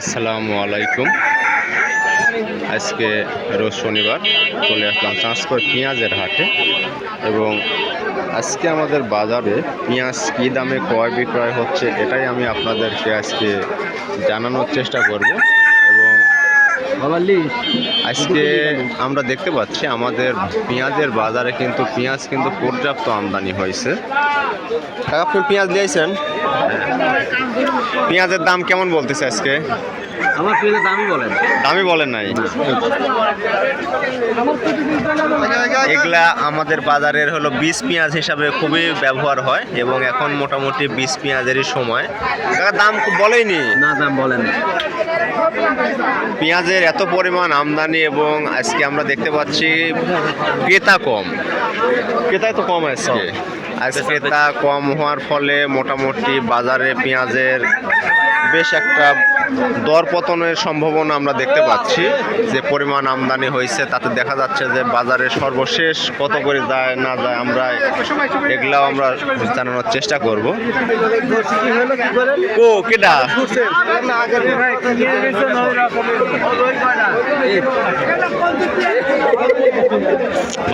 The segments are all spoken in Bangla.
আসসালামু আলাইকুম। আজকে রোজ শনিবার চলে আসলাম চাঁচকর পেঁয়াজের হাটে এবং আজকে আমাদের বাজারে পেঁয়াজ কী দামে ক্রয় বিক্রয় হচ্ছে এটাই আমি আপনাদেরকে আজকে জানানোর চেষ্টা করব। এবং আজকে আমরা দেখতে পাচ্ছি আমাদের পেঁয়াজের বাজারে কিন্তু পেঁয়াজ পর্যাপ্ত আমদানি হয়েছে। আপনি পেঁয়াজ নিয়েছেন, পেঁয়াজের দাম কেমন বলতেছে আজকে? আমার পেঁয়াজের দামই বলেন নাই। এগুলা আমাদের বাজারের হলো বীজ পেঁয়াজ হিসাবে খুবই ব্যবহার হয় এবং এখন মোটামুটি বীজ পেঁয়াজেরই সময়। দাম বলেনি না, দাম বলেন। পেঁয়াজের এত পরিমাণ আমদানি এবং আজকে আমরা দেখতে পাচ্ছি ক্রেতা কম, ক্রেতায় তো কম আজকে। ক্রেতা কম হওয়ার ফলে মোটামুটি বাজারে পেঁয়াজের বেশ একটা দরপতনের সম্ভাবনা আমরা দেখতে পাচ্ছি। যে পরিমাণ আমদানি হয়েছে তাতে দেখা যাচ্ছে যে বাজারে সর্বশেষ কত করে যায় না যায় আমরা এগুলাও আমরা জানানোর চেষ্টা করব। ও কেডা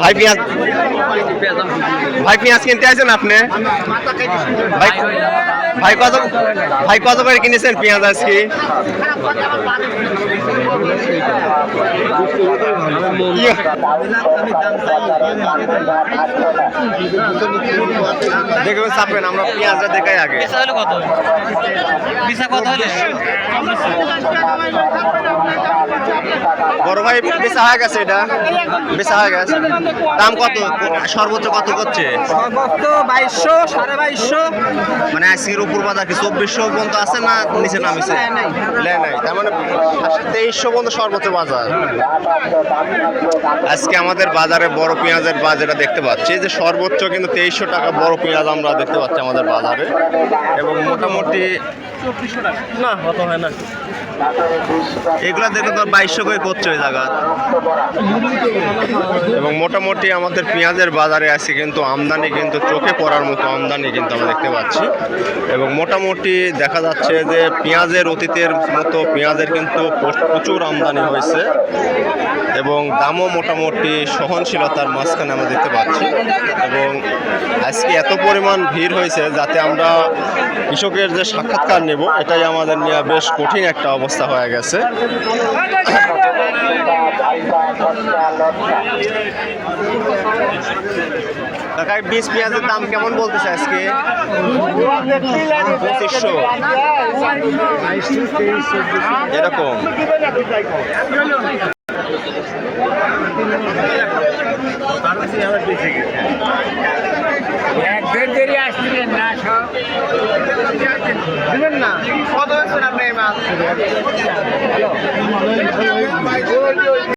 ভাই পেঁয়াজ কিনতে আসেন আপনি? ভাই কত করে কিনেছেন পেঁয়াজ আজকে? দেখবেন চাপেন, আমরা পেঁয়াজটা দেখাই আগে। বড় ভাই বেচা হয়ে গেছে, এটা বেচা হয়ে গেছে। দাম কত সর্বোচ্চ কত করছে? সর্বোচ্চ 2200, 2250। মানে আজকের উপর বাজার কি 2400 পর্যন্ত আছে না নিচে নামিছে? নাই, তার মানে 2300 পর্যন্ত সর্বোচ্চ বাজার। আজকে আমাদের বাজারে বড় পেঁয়াজের বাজারটা দেখতে পাচ্ছি যে সর্বোচ্চ কিন্তু 2300 টাকা বড় পেঁয়াজ আমরা দেখতে পাচ্ছি আমাদের বাজারে। এবং মোটামুটি না হতো হয় না, এগুলা দেখে তো 2200 করে করছে ওই জায়গা। এবং মোটামুটি আমাদের পেঁয়াজের বাজারে আছে কিন্তু আমদানি কিন্তু চোখে পড়ার মতো আমদানি কিন্তু আমরা দেখতে পাচ্ছি। এবং মোটামুটি দেখা যাচ্ছে যে পেঁয়াজের অতীতের মতো পেঁয়াজের কিন্তু প্রচুর আমদানি হয়েছে এবং দামও মোটামুটি সহনশীলতার মাঝখানে আমরা দেখতে পাচ্ছি। এবং আজকে এত পরিমাণ ভিড় হয়েছে যাতে আমরা কৃষকের যে সাক্ষাৎকার নেব এটাই আমাদের নিয়ে বেশ কঠিন একটা অবস্থা হয়ে গেছে। কাকাই বীজ পেঁয়াজের দাম কেমন বলতেছে আজকে? 2500 এরকম। না কত হচ্ছে আপনি